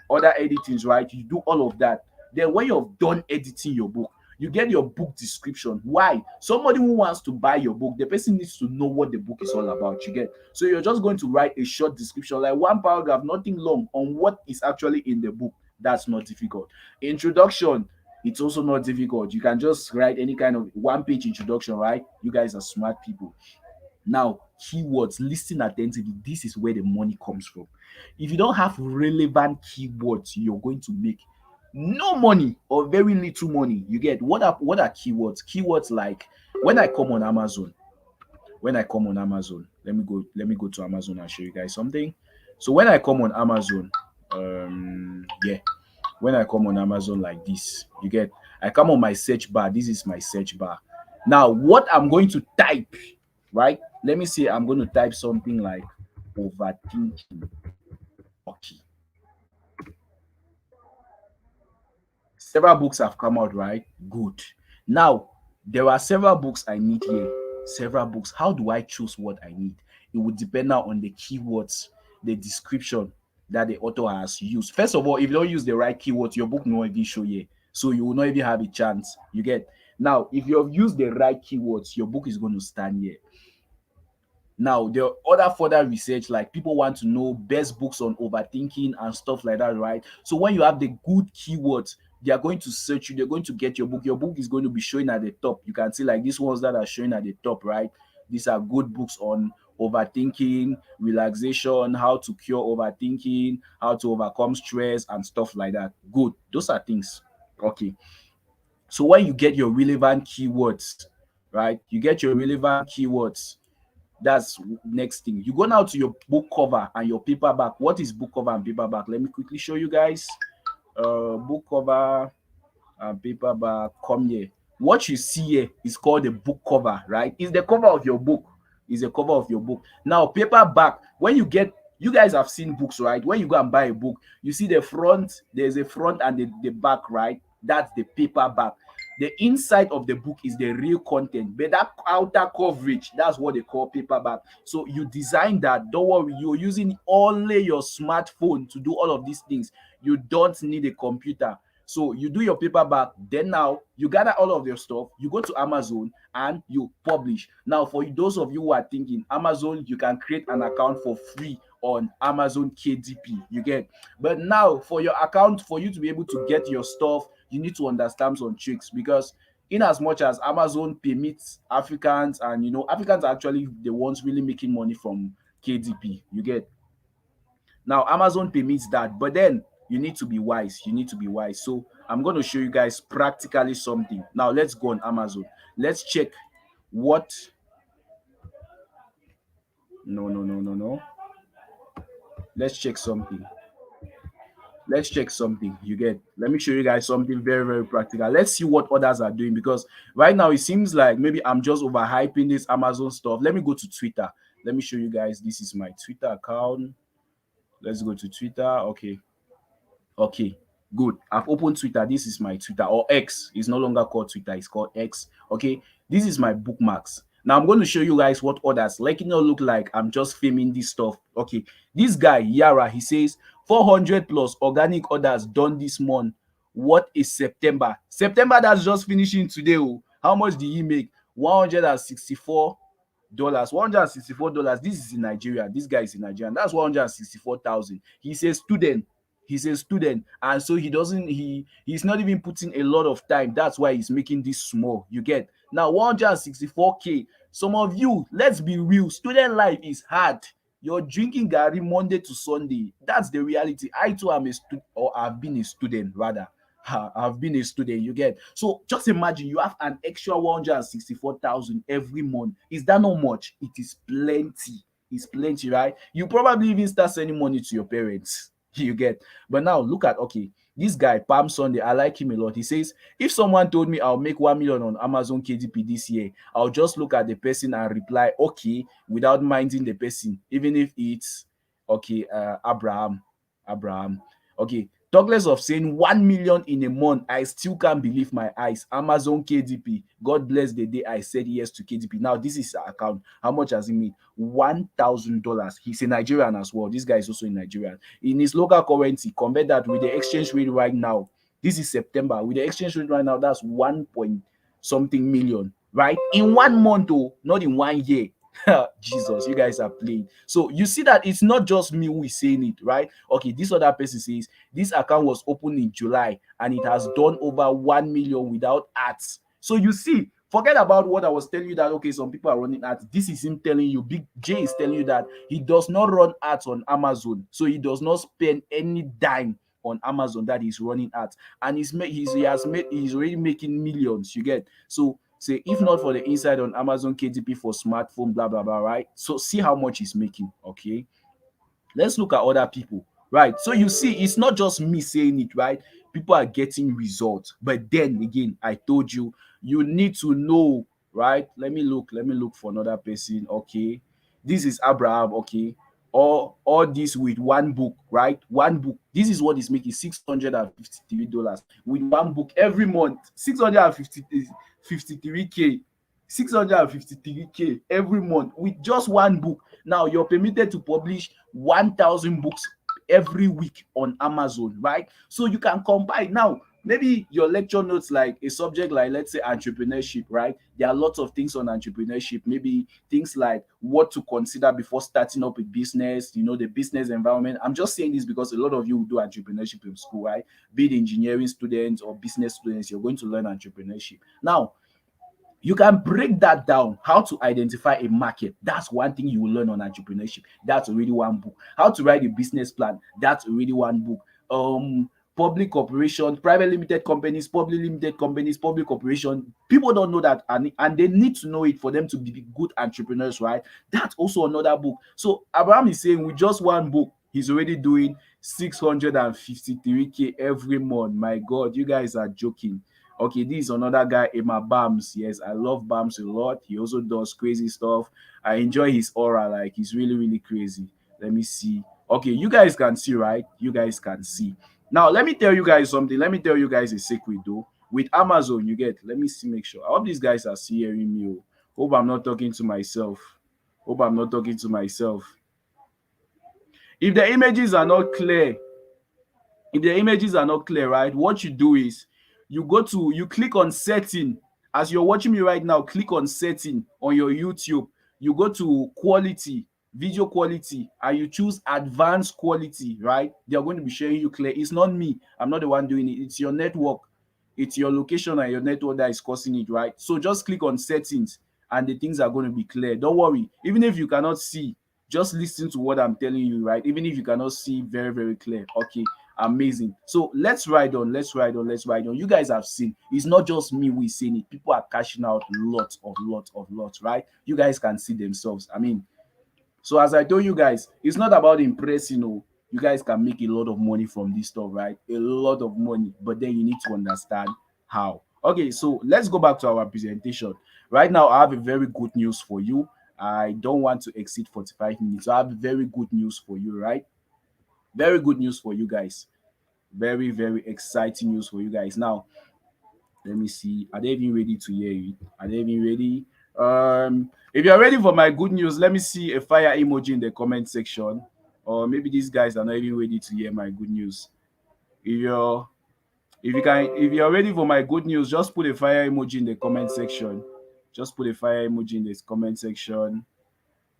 other editings, right? You do all of that. Then when you've done editing your book, you get your book description. Why? Somebody who wants to buy your book, the person needs to know what the book is all about. You get, so you're just going to write a short description, like one paragraph, nothing long, on what is actually in the book. That's not difficult. Introduction, it's also not difficult. You can just write any kind of one page introduction, right? You guys are smart people. Now, keywords, listen attentively. This is where the money comes from. If you don't have relevant keywords, you're going to make no money or very little money. You get, what are keywords? Keywords like, when I come on Amazon, let me go to Amazon and show you guys something. So when I come on Amazon, yeah, when I come on Amazon like this, you get, I come on my search bar. This is my search bar. Now, what I'm going to type, right? Let me see. I'm going to type something like overthinking. Okay. Several books have come out, right? Good. Now, there are several books I need here. Several books. How do I choose what I need? It would depend now on the keywords, the description that the author has used. First of all, if you don't use the right keywords, your book will not even show you. So you will not even have a chance. You get, now, if you have used the right keywords, your book is going to stand here. Now, there are other further research, like people want to know best books on overthinking and stuff like that, right? So when you have the good keywords, they are going to search you, they're going to get your book. Your book is going to be showing at the top. You can see like these ones that are showing at the top, right? These are good books on overthinking, relaxation, how to cure overthinking, how to overcome stress, and stuff like that. Good. Those are things. Okay. So when you get your relevant keywords, right? You get your relevant keywords, that's next thing. You go now to your book cover and your paperback. What is book cover and paperback? Let me quickly show you guys. Book cover and paperback. Come here. What you see here is called the book cover, right? It's the cover of your book. It's the cover of your book. Now, paperback. When you get You guys have seen books, right? When you go and buy a book, you see the front, there's a front and the back, right? That's the paperback. The inside of the book is the real content, but that outer coverage, that's what they call paperback. So you design that. Don't worry, you're using only your smartphone to do all of these things. You don't need a computer. So you do your paperback, then now you gather all of your stuff, you go to Amazon and you publish. Now, for those of you who are thinking Amazon, you can create an account for free on Amazon KDP. You get, but now for your account, for you to be able to get your stuff, you need to understand some tricks, because in as much as Amazon permits Africans, and Africans are actually the ones really making money from KDP. You get, now Amazon permits that, but then you need to be wise. You need to be wise. So I'm going to show you guys practically something. Now let's go on Amazon. Let's check what. No, no, no, no, no. Let's check something. Let's check something. You get, let me show you guys something very, very practical. Let's see what others are doing, because right now it seems like maybe I'm just overhyping this Amazon stuff. Let me go to Twitter. Let me show you guys. This is my Twitter account. Let's go to Twitter. Okay. Okay, good. I've opened Twitter. This is my Twitter, or X. It's no longer called Twitter, it's called X. Okay, this is my bookmarks. Now I'm going to show you guys what others, like, it not look like I'm just filming this stuff. Okay, this guy Yara, he says 400 plus organic orders done this month. What is September? September, that's just finishing today. Oh, how much did he make? $164. $164. This is in Nigeria. This guy is in Nigeria. That's 164,000. He's a student. He's a student, and so he's not even putting a lot of time. That's why he's making this small. You get, now 164K. Some of you, let's be real, student life is hard. You're drinking Gary Monday to Sunday. That's the reality. I too am a student, or I've been a student rather. I've been a student. You get, so just imagine you have an extra 164,000 every month. Is that not much? It is plenty. It's plenty, right? You probably even start sending money to your parents. You get, but now look at, okay, this guy Palm Sunday, I like him a lot. He says, if someone told me I'll make 1 million on Amazon KDP this year, I'll just look at the person and reply okay, without minding the person, even if it's okay, Abraham. Okay, talk less of saying 1 million in a month. I still can't believe my eyes. Amazon KDP, God bless the day I said yes to KDP. Now this is our account. How much has he made? $1,000. He's a Nigerian as well. This guy is also in Nigeria. In his local currency, compare that with the exchange rate right now. This is September. With the exchange rate right now, that's 1 point something million, right? In 1 month, oh, not in 1 year. Jesus, you guys are playing. So you see that it's not just me who is saying it, right? Okay, this other person says this account was opened in July and it has done over 1 million without ads. So you see, forget about what I was telling you that okay, some people are running ads. This is him telling you, Big J is telling you that he does not run ads on Amazon, so he does not spend any dime on Amazon that he's running ads, and he's already making millions. You get, so say if not for the inside on Amazon KDP for smartphone, blah blah blah, right? So see how much he's making. Okay, let's look at other people, right? So you see, it's not just me saying it, right? People are getting results, but then again, I told you, you need to know, right? Let me look for another person. Okay, this is Abraham. Okay, all this with one book, right? One book, this is what is making $653 with one book every month. 653K, 653K every month with just one book. Now you're permitted to publish 1,000 books every week on Amazon, right? So you can combine. Now maybe your lecture notes like a subject like, let's say, entrepreneurship, right? There are lots of things on entrepreneurship, maybe things like what to consider before starting up a business, the business environment. I'm just saying this because a lot of you do entrepreneurship in school, right? Be it engineering students or business students, you're going to learn entrepreneurship. Now you can break that down. How to identify a market, that's one thing you will learn on entrepreneurship. That's already one book. How to write a business plan, that's already one book. Public corporation, private limited companies, public corporation, people don't know that, and they need to know it for them to be good entrepreneurs, right? That's also another book. So Abraham is saying with just one book, he's already doing 653K every month. My God, you guys are joking. Okay, this is another guy, Emma Bams. Yes, I love Bams a lot. He also does crazy stuff. I enjoy his aura, like he's really, really crazy. Let me see. Okay, you guys can see, right? You guys can see. Now, let me tell you guys something. Let me tell you guys a secret, though. With Amazon, you get. Let me see, make sure. I hope these guys are still hearing me. Oh. Hope I'm not talking to myself. Hope I'm not talking to myself. If the images are not clear, if the images are not clear, right, what you do is you click on setting. As you're watching me right now, click on setting on your YouTube. You go to quality, video quality, and you choose advanced quality, right? They're going to be showing you clear. It's not me, I'm not the one doing it, it's your network. It's your location and your network that is causing it, right? So just click on settings and the things are going to be clear. Don't worry, even if you cannot see, just listen to what I'm telling you, right? Even if you cannot see very, very clear. Okay, amazing. So let's ride on, let's ride on, let's ride on. You guys have seen, it's not just me who is saying it. People are cashing out lots, right? You guys can see themselves. I mean, so as I told you guys, it's not about impressing. Oh, you guys can make a lot of money from this stuff, right? A lot of money, but then you need to understand how. Okay, so let's go back to our presentation. Right now, I have a very good news for you. I don't want to exceed 45 minutes. So I have very good news for you, right? Very good news for you guys. Very, very exciting news for you guys. Now, let me see. Are they even ready to hear it? Are they even ready? If you're ready for my good news, let me see a fire emoji in the comment section. Or maybe these guys are not even ready to hear my good news. If you're if you're ready for my good news, just put a fire emoji in the comment section. Just put a fire emoji in this comment section.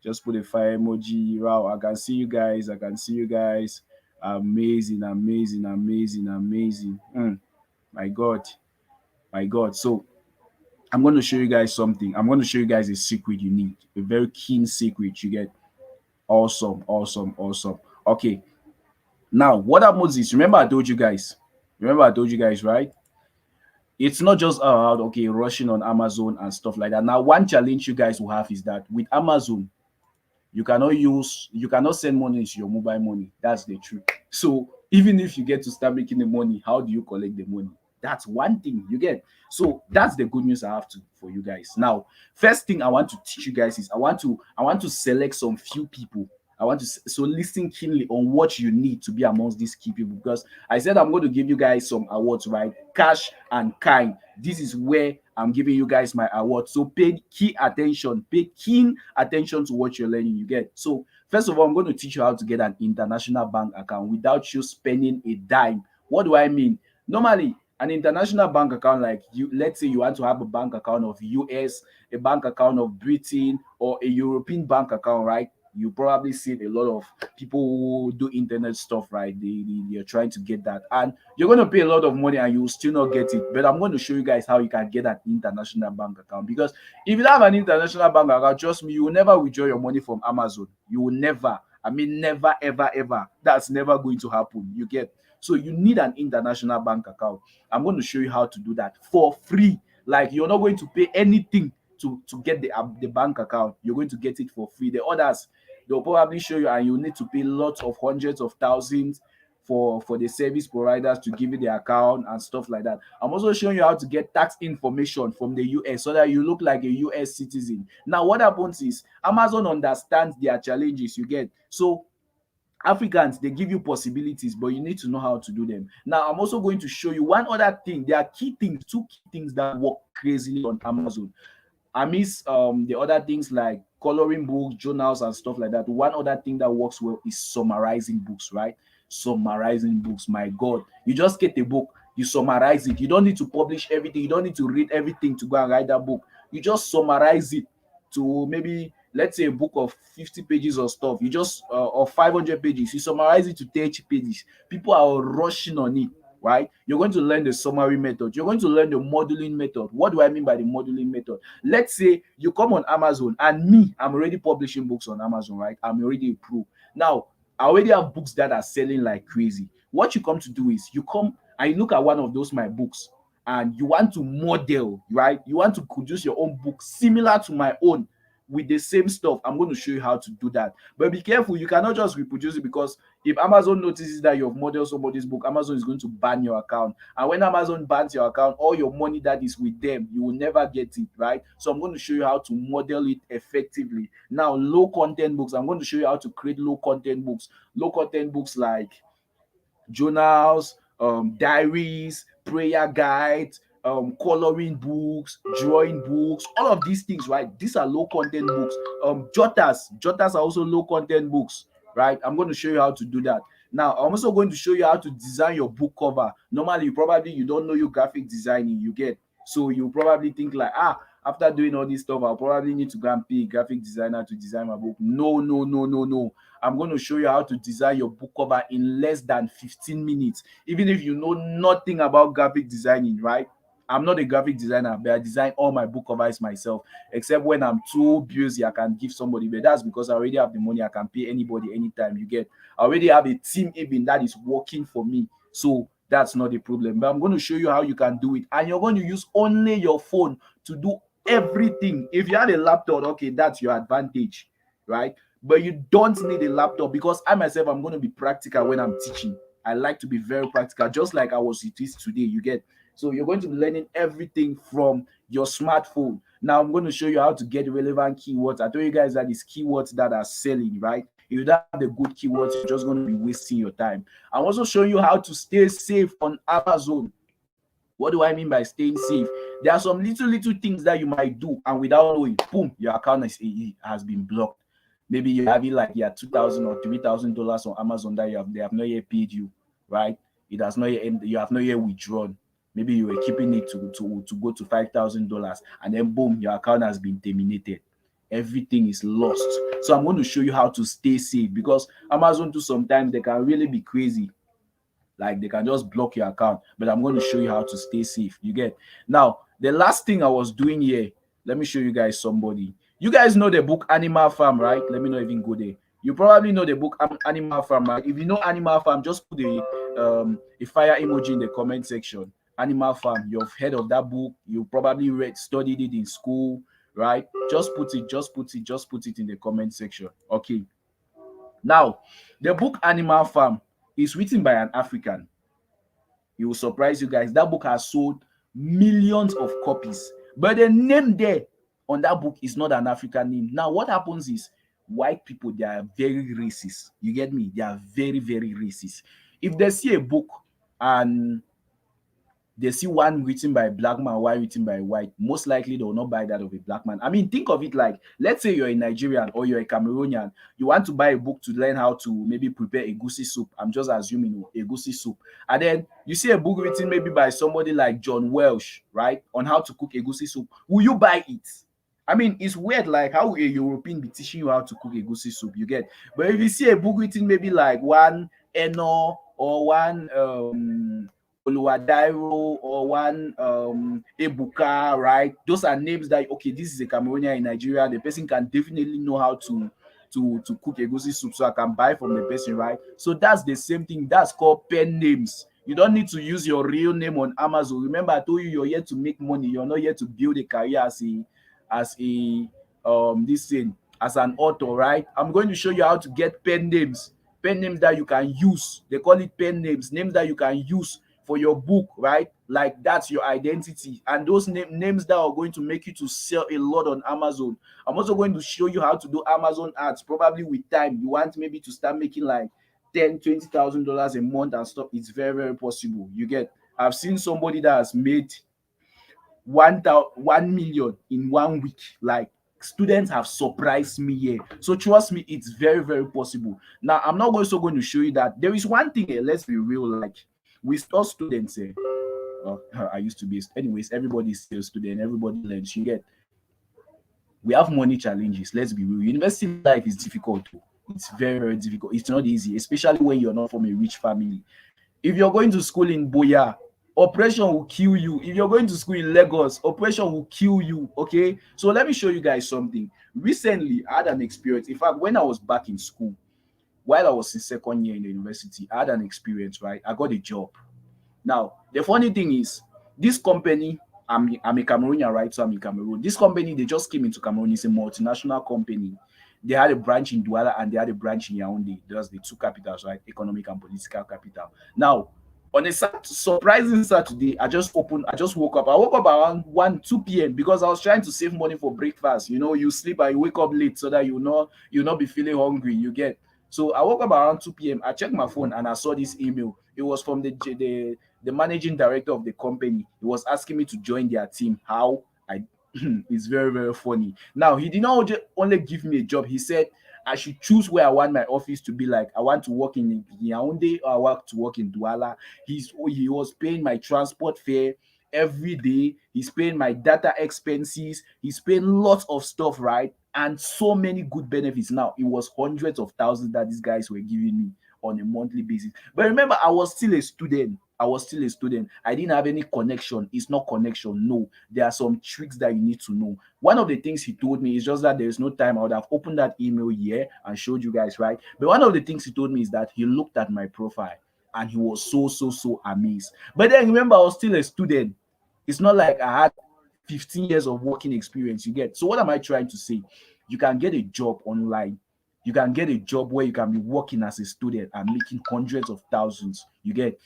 Just put a fire emoji. Wow, I can see you guys. I can see you guys. Amazing, amazing, amazing, amazing. My God, my God. So I'm going to show you guys something. I'm going to show you guys a secret you need. A very keen secret you get. Awesome, awesome, awesome. Okay. Now, what happens is, remember I told you guys. Remember I told you guys, right? It's not just okay, rushing on Amazon and stuff like that. Now, one challenge you guys will have is that with Amazon, you cannot send money to your mobile money. That's the truth. So even if you get to start making the money, how do you collect the money? That's one thing you get. So that's the good news I have to for you guys. Now, first thing I want to teach you guys is I want to select some few people. I want to so listen keenly on what you need to be amongst these key people, because I said I'm going to give you guys some awards, right? Cash and kind. This is where I'm giving you guys my award. So pay keen attention to what you're learning. You get. So first of all, I'm going to teach you how to get an international bank account without you spending a dime. What do I mean? Normally, an international bank account, like you, let's say you want to have a bank account of US, a bank account of Britain, or a European bank account, right? You probably see a lot of people who do internet stuff, right? They're trying to get that, and you're going to pay a lot of money and you will still not get it. But I'm going to show you guys how you can get an international bank account, because if you don't have an international bank account, trust me, you will never withdraw your money from Amazon. You will never. I mean, never, ever, ever. That's never going to happen. You get. So you need an international bank account. I'm going to show you how to do that for free. Like, you're not going to pay anything to get the bank account. You're going to get it for free. The others, they'll probably show you, and you need to pay lots of hundreds of thousands for the service providers to give you the account and stuff like that. I'm also showing you how to get tax information from the US so that you look like a US citizen. Now, what happens is Amazon understands their challenges, you get. So Africans, they give you possibilities, but you need to know how to do them. Now, I'm also going to show you one other thing. There are key things, two key things that work crazily on Amazon. I miss the other things like coloring books, journals, and stuff like that. One other thing that works well is summarizing books, right? Summarizing books. My God, you just get a book, you summarize it. You don't need to publish everything. You don't need to read everything to go and write that book. You just summarize it to maybe, let's say, a book of 50 pages or stuff. You just or 500 pages. You summarize it to 30 pages. People are rushing on it, right? You're going to learn the summary method. You're going to learn the modeling method. What do I mean by the modeling method? Let's say you come on Amazon, and me, I'm already publishing books on Amazon, right? I'm already a pro. Now, I already have books that are selling like crazy. What you come to do is you come and you look at one of those my books, and you want to model, right? You want to produce your own book similar to my own. with the same stuff. I'm going to show you how to do that. But be careful, you cannot just reproduce it, because if Amazon notices that you've modeled somebody's book, Amazon is going to ban your account. And when Amazon bans your account, all your money that is with them, you will never get it, right? So I'm going to show you how to model it effectively. Now, low content books, I'm going to show you how to create low content books. Low content books like journals, diaries, prayer guides, coloring books, drawing books, all of these things, right? These are low content books. Jotters are also low content books, right? I'm going to show you how to do that. Now, I'm also going to show you how to design your book cover. Normally, you don't know your graphic designing, you get. So you probably think like, after doing all this stuff, I'll probably need to go and pay a graphic designer to design my book. No, no, no, no, no. I'm going to show you how to design your book cover in less than 15 minutes. Even if you know nothing about graphic designing, right? I'm not a graphic designer, but I design all my book covers myself, except when I'm too busy, I can give somebody. But that's because I already have the money. I can pay anybody anytime. You get. I already have a team even that is working for me. So that's not a problem. But I'm going to show you how you can do it. And you're going to use only your phone to do everything. If you had a laptop, okay, that's your advantage, right? But you don't need a laptop, because I myself, I'm going to be practical when I'm teaching. I like to be very practical, just like I was it is today. You get. So you're going to be learning everything from your smartphone. Now I'm going to show you how to get relevant keywords. I told you guys that it's keywords that are selling, right? If you don't have the good keywords, you're just going to be wasting your time. I'm also showing you how to stay safe on Amazon. What do I mean by staying safe? There are some little things that you might do, and without knowing, boom, your account has been blocked. Maybe you're having like your $2,000 or $3,000 on Amazon that they have not yet paid you, right? It has not yet, you have not yet withdrawn. Maybe you were keeping it to go to $5,000, and then boom, your account has been terminated. Everything is lost. So I'm going to show you how to stay safe, because Amazon too, sometimes they can really be crazy. Like they can just block your account, but I'm going to show you how to stay safe. You get. Now, the last thing I was doing here, let me show you guys somebody. You guys know the book Animal Farm, right? Let me not even go there. You probably know the book Animal Farm, right? If you know Animal Farm, just put a fire emoji in the comment section. Animal Farm, you've heard of that book. You probably studied it in school, right? Just put it in the comment section. Okay. Now, the book Animal Farm is written by an African. It will surprise you guys. That book has sold millions of copies, but the name there on that book is not an African name. Now, what happens is white people, they are very racist. You get me? They are very, very racist. If they see a book and they see one written by a black man, one written by a white, most likely they will not buy that of a black man. I mean, think of it like, let's say you're a Nigerian or you're a Cameroonian, you want to buy a book to learn how to maybe prepare egusi soup. I'm just assuming egusi soup. And then you see a book written maybe by somebody like John Welsh, right, on how to cook egusi soup. Will you buy it? I mean, it's weird, like how a European be teaching you how to cook egusi soup, you get. But if you see a book written maybe like one Eno or one Oluwadairo or one Ebuka, right? Those are names that, okay, this is a Cameroonian in Nigeria. The person can definitely know how to cook egusi soup, so I can buy from the person, right? So that's the same thing. That's called pen names. You don't need to use your real name on Amazon. Remember, I told you you're here to make money. You're not here to build a career as a this thing, as an author, right? I'm going to show you how to get pen names that you can use. They call it pen names that you can use for your book, right? Like that's your identity, and those names that are going to make you to sell a lot on Amazon. I'm also going to show you how to do Amazon ads. Probably with time, you want maybe to start making like $10,000-$20,000 a month and stuff. It's very, very possible. You get. I've seen somebody that has made 1 million in 1 week. Like, students have surprised me here. So trust me, it's very, very possible. Now, I'm not also going to show you that there is one thing here. Let's be real. Like, with us students, I used to be. Anyways, everybody is still a student. Everybody learns. You get. We have money challenges. Let's be real. University life is difficult too. It's very, very difficult. It's not easy, especially when you're not from a rich family. If you're going to school in Boya, oppression will kill you. If you're going to school in Lagos, oppression will kill you. Okay. So let me show you guys something. Recently, I had an experience. In fact, when I was back in school, while I was in second year in the university, I had an experience, right? I got a job. Now, the funny thing is, this company, I'm a Cameroonian, right? So I'm in Cameroon. This company, they just came into Cameroon. It's a multinational company. They had a branch in Douala and they had a branch in Yaoundé. Those the two capitals, right? Economic and political capital. Now, on a surprising Saturday, I just woke up. I woke up around 1, 2 p.m. because I was trying to save money for breakfast. You know, you sleep and you wake up late so that you not be feeling hungry. You get. So I woke up around 2 p.m. I checked my phone and I saw this email. It was from the managing director of the company. He was asking me to join their team. How I it's very, very funny. Now he did not only give me a job, he said I should choose where I want my office to be. Like I want to work in Yaoundé or I want to work in Douala. He was paying my transport fare every day. He's paying my data expenses. He's paying lots of stuff, right? And so many good benefits. Now it was hundreds of thousands that these guys were giving me on a monthly basis. But remember, I was still a student. I was still a student. I didn't have any connection. It's not connection. No, there are some tricks that you need to know. One of the things he told me is just that there is no time. I would have opened that email here and showed you guys, right? But one of the things he told me is that he looked at my profile and he was so amazed. But then remember, I was still a student. It's not like I had 15 years of working experience. You get. So what am I trying to say? You can get a job online. You can get a job where you can be working as a student and making hundreds of thousands. You get,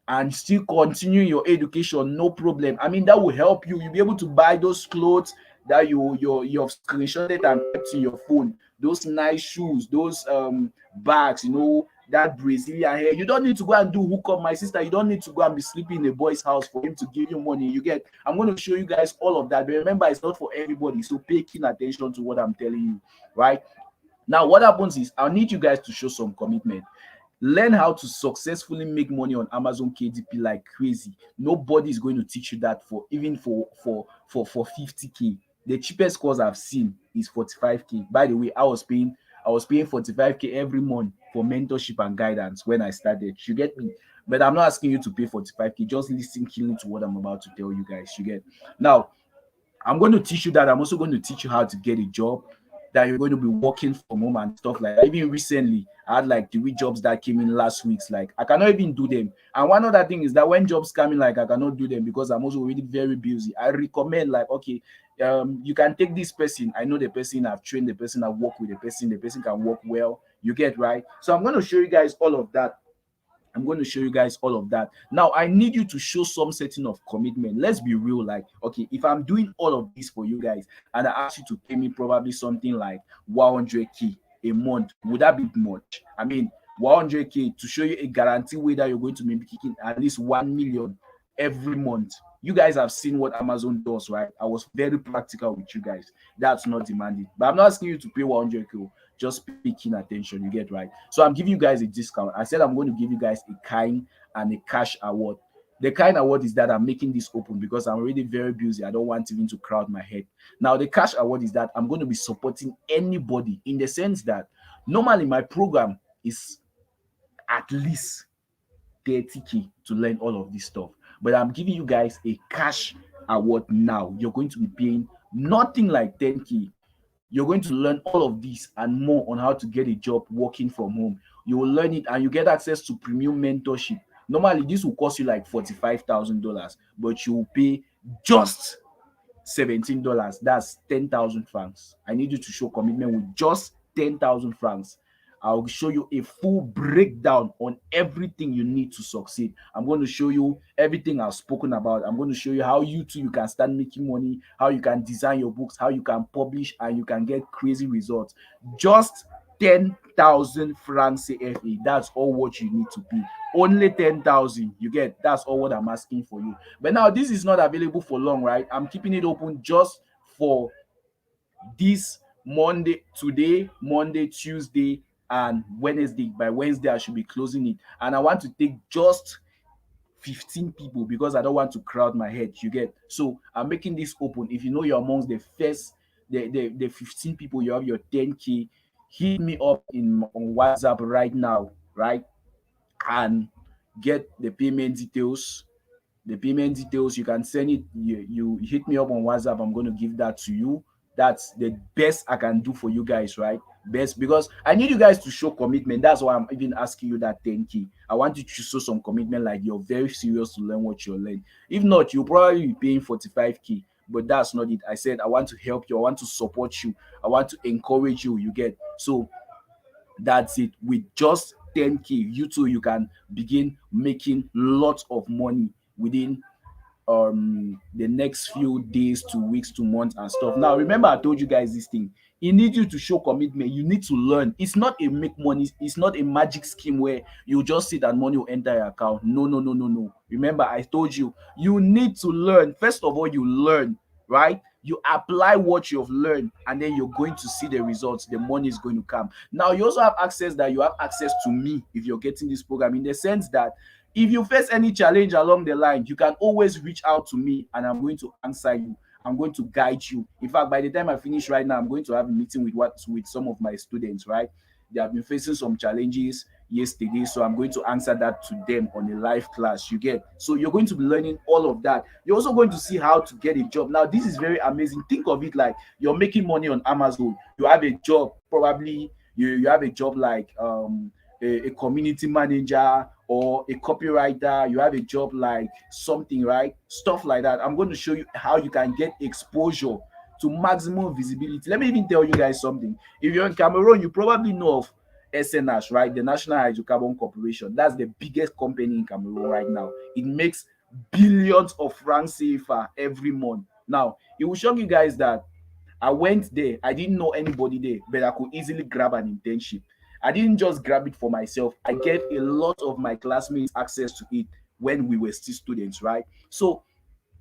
and still continue your education, no problem. I mean, that will help you. You'll be able to buy those clothes that you've screenshotted and kept in your phone. Those nice shoes, those bags, that Brazilian hair. You don't need to go and do hookup, my sister. You don't need to go and be sleeping in a boy's house for him to give you money. You get. I'm going to show you guys all of that. But remember, it's not for everybody. So pay keen attention to what I'm telling you, right? Now, what happens is I need you guys to show some commitment. Learn how to successfully make money on Amazon KDP like crazy. Nobody is going to teach you that for even for 50K. The cheapest course I've seen is 45K. By the way, I was paying 45K every month for mentorship and guidance when I started. You get me? But I'm not asking you to pay 45K. Just listen keenly to what I'm about to tell you guys. You get. Now, I'm going to teach you that. I'm also going to teach you how to get a job, that you're going to be working from home and stuff like that. Even recently, I had like 3 jobs that came in last week. Like I cannot even do them. And one other thing is that when jobs come in, like I cannot do them because I'm also really very busy. I recommend like, okay, you can take this person. I know the person, I've trained the person, I've worked with the person can work well. You get right. So I'm going to show you guys all of that. I'm going to show you guys all of that. Now, I need you to show some setting of commitment. Let's be real. Like, okay, if I'm doing all of this for you guys and I ask you to pay me probably something like 100K a month, would that be much? I mean, 100K to show you a guarantee way that you're going to be kicking at least 1 million every month. You guys have seen what Amazon does, right? I was very practical with you guys. That's not demanding. But I'm not asking you to pay 100K. Just pay keen attention. You get right. So I'm giving you guys a discount. I said I'm going to give you guys a kind and a cash award. The kind award is that I'm making this open because I'm already very busy. I don't want even to crowd my head. Now, the cash award is that I'm going to be supporting anybody in the sense that normally my program is at least 30K to learn all of this stuff. But I'm giving you guys a cash award now. You're going to be paying nothing like 10K. You're going to learn all of this and more on how to get a job working from home. You will learn it and you get access to premium mentorship. Normally, this will cost you like $45,000, but you will pay just $17. That's 10,000 francs. I need you to show commitment with just 10,000 francs. I'll show you a full breakdown on everything you need to succeed. I'm going to show you everything I've spoken about. I'm going to show you how you can start making money, how you can design your books, how you can publish, and you can get crazy results. Just 10,000 francs CFA. That's all what you need to pay. Only 10,000. You get. That's all what I'm asking for you. But now this is not available for long, right? I'm keeping it open just for this Monday, Tuesday, and Wednesday. By Wednesday, I should be closing it. And I want to take just 15 people because I don't want to crowd my head. You get. So I'm making this open. If you know you're amongst the first, the 15 people, you have your 10K, hit me up on WhatsApp right now, right? And get the payment details. You can send it. You hit me up on WhatsApp. I'm going to give that to you. That's the best I can do for you guys, right? best, because I need you guys to show commitment. That's why I'm even asking you that 10K. I want you to show some commitment, like you're very serious to learn what you're learning. If not, you'll probably be paying 45K. But that's not it. I said I want to help you, I want to support you, I want to encourage you. You get? So that's it. With just 10K, you too, you can begin making lots of money within the next few days to weeks to months and stuff. Now remember, I told you guys this thing. It needs you to show commitment. You need to learn. It's not a make money, it's not a magic scheme where you just sit and money will enter your account. No, no, no, no, no. Remember, I told you, you need to learn. First of all, you learn, right? You apply what you've learned, and then you're going to see the results. The money is going to come. Now you also have access, that you have access to me if you're getting this program, in the sense that if you face any challenge along the line, you can always reach out to me and I'm going to answer you. I'm going to guide you. In fact, by the time I finish right now, I'm going to have a meeting with some of my students, right? They have been facing some challenges yesterday, so I'm going to answer that to them on a live class. You get? So you're going to be learning all of that. You're also going to see how to get a job. Now, this is very amazing. Think of it like you're making money on Amazon. You have a job, probably you have a job like a community manager or a copywriter. You have a job like something, right? Stuff like that. I'm going to show you how you can get exposure to maximum visibility. Let me even tell you guys something. If you're in Cameroon, you probably know of SNH, right? The National Hydrocarbon Corporation. That's the biggest company in Cameroon right now. It makes billions of francs CFA every month. Now, it will shock you guys that I went there. I didn't know anybody there, but I could easily grab an internship. I didn't just grab it for myself. I gave a lot of my classmates access to it when we were still students, right? So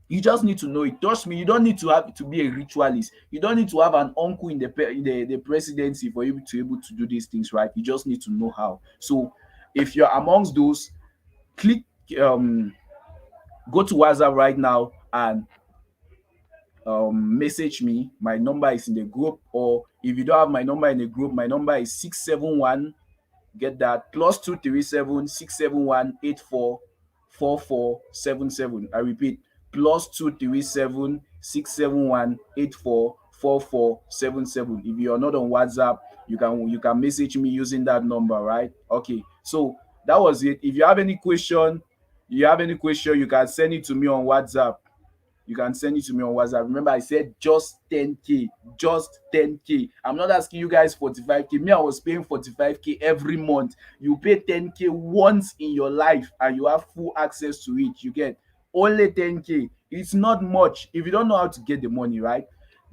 you just need to know it. Trust me, you don't need to have to be a ritualist. You don't need to have an uncle in the presidency for you to be able to do these things, right? You just need to know how. So if you're amongst those, click go to WhatsApp right now and message me. My number is in the group, or if you don't have my number in the group, my number is 671, get that, +237 671 844477. I repeat, +237 671 844477. If you are not on WhatsApp, you can message me using that number, right? Okay, so that was it. If you have any question, you can send it to me on WhatsApp. You can send it to me on WhatsApp. Remember, I said just 10K. Just 10K. I'm not asking you guys 45K. Me, I was paying 45K every month. You pay 10K once in your life and you have full access to it. You get only 10K. It's not much. If you don't know how to get the money, right?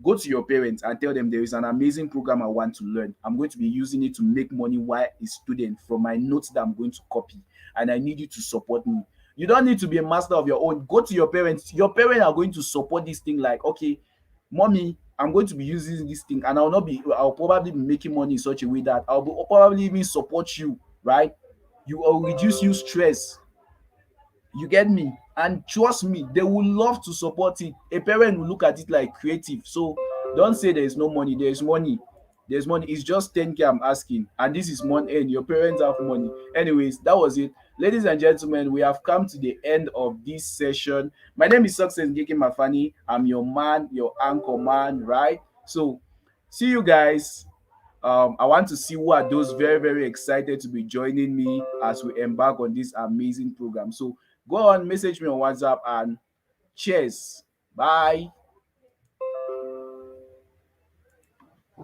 Go to your parents and tell them there is an amazing program I want to learn. I'm going to be using it to make money while a student from my notes that I'm going to copy. And I need you to support me. You don't need to be a master of your own. Go to your parents. Your parents are going to support this thing, like, okay, mommy, I'm going to be using this thing, and I'll probably be making money in such a way that I'll probably even support you, right? You will reduce you stress. You get me? And trust me, they will love to support it. A parent will look at it like creative. So don't say there is no money. There is money. There's money. It's just 10K I'm asking. And this is month end. Your parents have money. Anyways, that was it. Ladies and gentlemen, we have come to the end of this session. My name is Success Ngeke Mafani. I'm your man, your anchor man, right? So see you guys. I want to see who are those very, very excited to be joining me as we embark on this amazing program. So go on, message me on WhatsApp, and cheers. Bye.